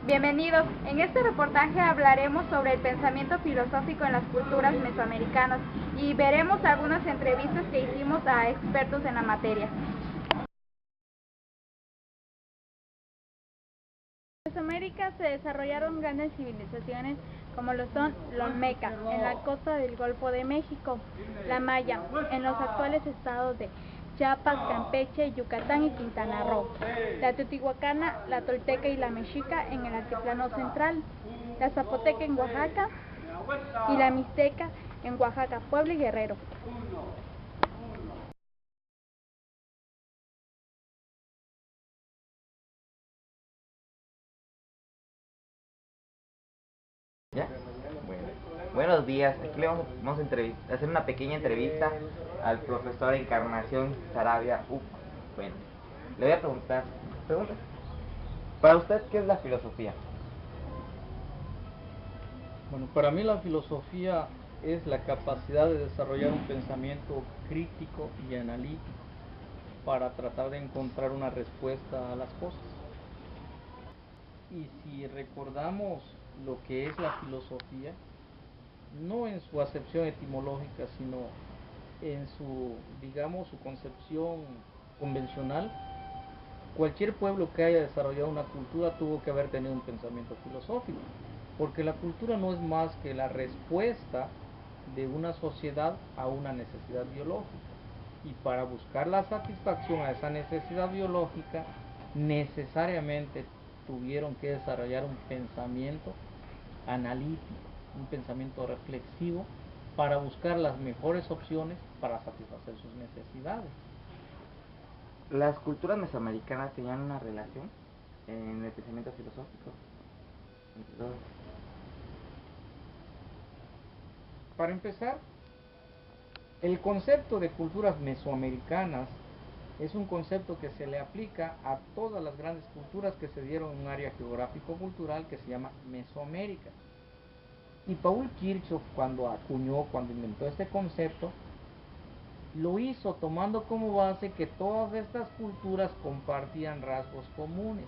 Bienvenidos. En este reportaje hablaremos sobre el pensamiento filosófico en las culturas mesoamericanas y veremos algunas entrevistas que hicimos a expertos en la materia. En Mesoamérica se desarrollaron grandes civilizaciones como lo son los Olmeca en la costa del Golfo de México, la Maya en los actuales estados de Chiapas, Campeche, Yucatán y Quintana Roo, la Teotihuacana, la Tolteca y la Mexica en el altiplano central, la Zapoteca en Oaxaca y la Mixteca en Oaxaca, Puebla y Guerrero. ¿Ya? Bueno. Buenos días, aquí le vamos a hacer una pequeña entrevista al profesor Encarnación Sarabia Uc. Bueno, le voy a preguntar, para usted, ¿qué es la filosofía? Bueno, para mí la filosofía es la capacidad de desarrollar un pensamiento crítico y analítico para tratar de encontrar una respuesta a las cosas. Y si recordamos lo que es la filosofía, no en su acepción etimológica, sino en su, digamos, su concepción convencional, cualquier pueblo que haya desarrollado una cultura tuvo que haber tenido un pensamiento filosófico, porque la cultura no es más que la respuesta de una sociedad a una necesidad biológica. Y para buscar la satisfacción a esa necesidad biológica, necesariamente tuvieron que desarrollar un pensamiento analítico, un pensamiento reflexivo, para buscar las mejores opciones para satisfacer sus necesidades. ¿Las culturas mesoamericanas tenían una relación en el pensamiento filosófico? Entonces, Para empezar, el concepto de culturas mesoamericanas es un concepto que se le aplica a todas las grandes culturas que se dieron en un área geográfico-cultural que se llama Mesoamérica. Y Paul Kirchhoff, cuando inventó este concepto, lo hizo tomando como base que todas estas culturas compartían rasgos comunes.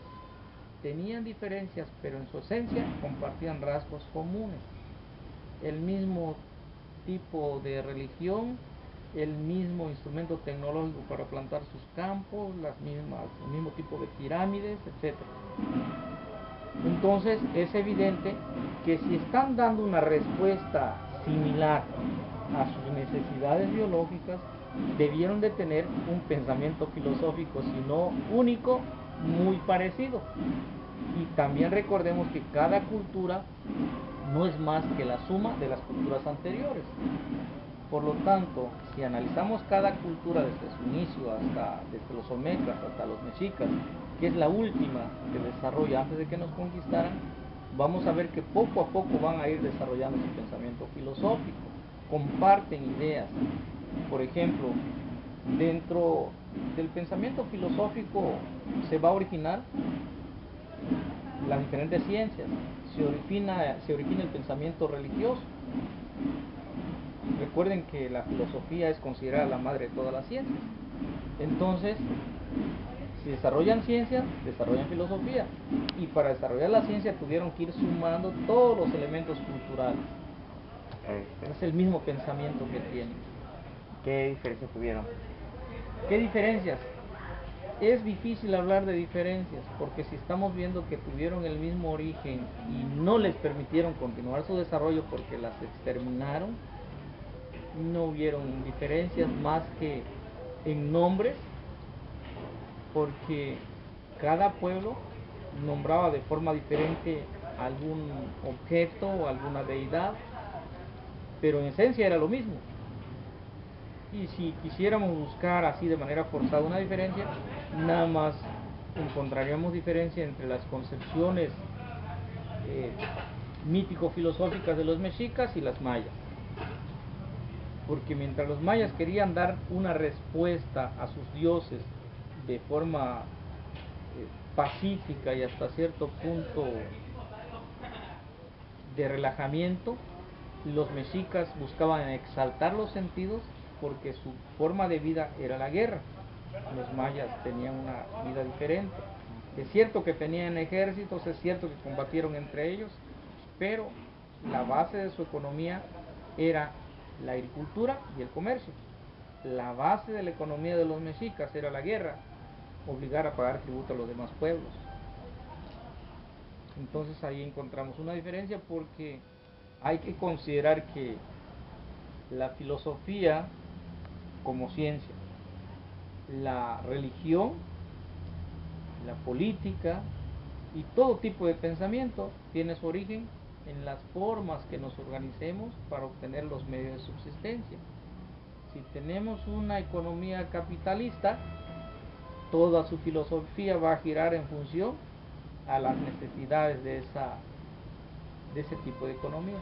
Tenían diferencias, pero en su esencia compartían rasgos comunes. El mismo tipo de religión, el mismo instrumento tecnológico para plantar sus campos, el mismo tipo de pirámides, etc. Entonces es evidente que si están dando una respuesta similar a sus necesidades biológicas, debieron de tener un pensamiento filosófico, si no único, muy parecido. Y también recordemos que cada cultura no es más que la suma de las culturas anteriores. Por lo tanto, si analizamos cada cultura desde su inicio, desde los olmecas hasta los mexicas, que es la última que desarrolla antes de que nos conquistaran, vamos a ver que poco a poco van a ir desarrollando su pensamiento filosófico, comparten ideas. Por ejemplo, dentro del pensamiento filosófico se va a originar las diferentes ciencias, se origina el pensamiento religioso. Recuerden que la filosofía es considerada la madre de todas las ciencias. Entonces, si desarrollan ciencia, desarrollan filosofía. Y para desarrollar la ciencia tuvieron que ir sumando todos los elementos culturales. Es el mismo pensamiento que tienen. ¿qué diferencias tuvieron? ¿Qué diferencias? Es difícil hablar de diferencias, porque si estamos viendo que tuvieron el mismo origen y no les permitieron continuar su desarrollo porque las exterminaron, no hubieron diferencias más que en nombres, porque cada pueblo nombraba de forma diferente algún objeto o alguna deidad, pero en esencia era lo mismo. Y si quisiéramos buscar así de manera forzada una diferencia, nada más encontraríamos diferencia entre las concepciones mítico-filosóficas de los mexicas y las mayas. Porque mientras los mayas querían dar una respuesta a sus dioses de forma pacífica y hasta cierto punto de relajamiento, los mexicas buscaban exaltar los sentidos porque su forma de vida era la guerra. Los mayas tenían una vida diferente. Es cierto que tenían ejércitos, es cierto que combatieron entre ellos, pero la base de su economía era la agricultura y el comercio. La base de la economía de los mexicas era la guerra, obligar a pagar tributo a los demás pueblos. Entonces ahí encontramos una diferencia, porque hay que considerar que la filosofía como ciencia, la religión, la política y todo tipo de pensamiento tiene su origen en las formas que nos organicemos para obtener los medios de subsistencia. Si tenemos una economía capitalista, toda su filosofía va a girar en función a las necesidades de ese tipo de economía.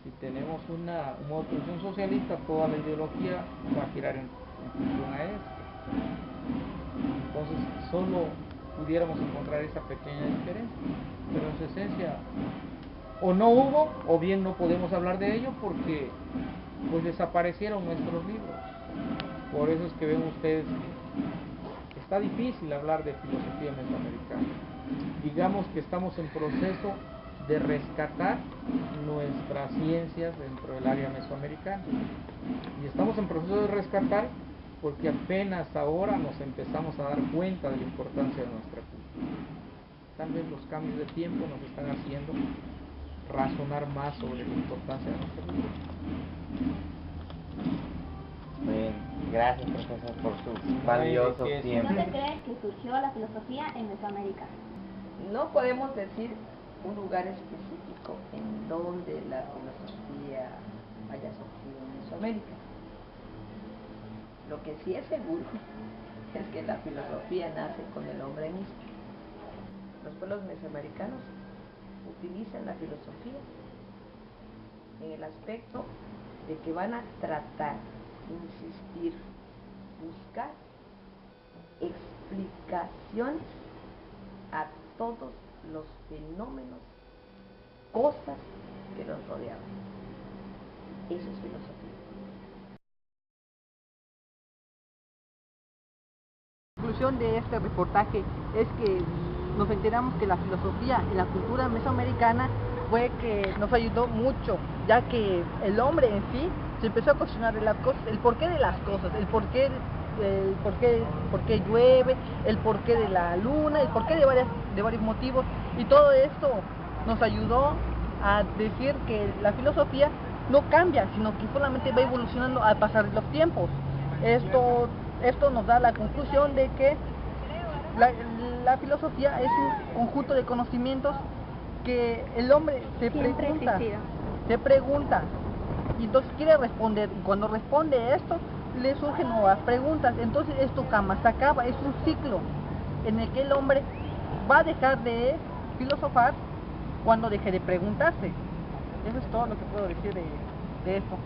Si tenemos un modo de producción socialista, toda la ideología va a girar en función a esto. Entonces solo pudiéramos encontrar esa pequeña diferencia, pero en su esencia o no hubo, o bien no podemos hablar de ello porque pues desaparecieron nuestros libros. Por eso es que ven ustedes que está difícil hablar de filosofía mesoamericana. Digamos que estamos en proceso de rescatar nuestras ciencias dentro del área mesoamericana, y estamos en proceso de rescatar porque apenas ahora nos empezamos a dar cuenta de la importancia de nuestra cultura. Tal vez los cambios de tiempo nos están haciendo razonar más sobre la importancia de nuestra cultura. Muy bien, gracias profesor por su valioso tiempo. ¿Dónde creen que surgió la filosofía en Mesoamérica? No podemos decir un lugar específico en donde la filosofía haya surgido en Mesoamérica. Lo que sí es seguro es que la filosofía nace con el hombre mismo. Los pueblos mesoamericanos utilizan la filosofía en el aspecto de que van a tratar, insistir, buscar explicaciones a todos los fenómenos, cosas que los rodeaban. Eso es filosofía. La conclusión de este reportaje es que nos enteramos que la filosofía en la cultura mesoamericana fue que nos ayudó mucho, ya que el hombre en sí se empezó a cuestionar de las cosas, el porqué de las cosas, el porqué llueve, el porqué de la luna, el porqué de varios motivos, y todo esto nos ayudó a decir que la filosofía no cambia, sino que solamente va evolucionando al pasar de los tiempos. Esto nos da la conclusión de que la filosofía es un conjunto de conocimientos que el hombre se pregunta y entonces quiere responder, y cuando responde esto le surgen nuevas preguntas. Entonces esto jamás se acaba, es un ciclo en el que el hombre va a dejar de filosofar cuando deje de preguntarse. Eso es todo lo que puedo decir de esto.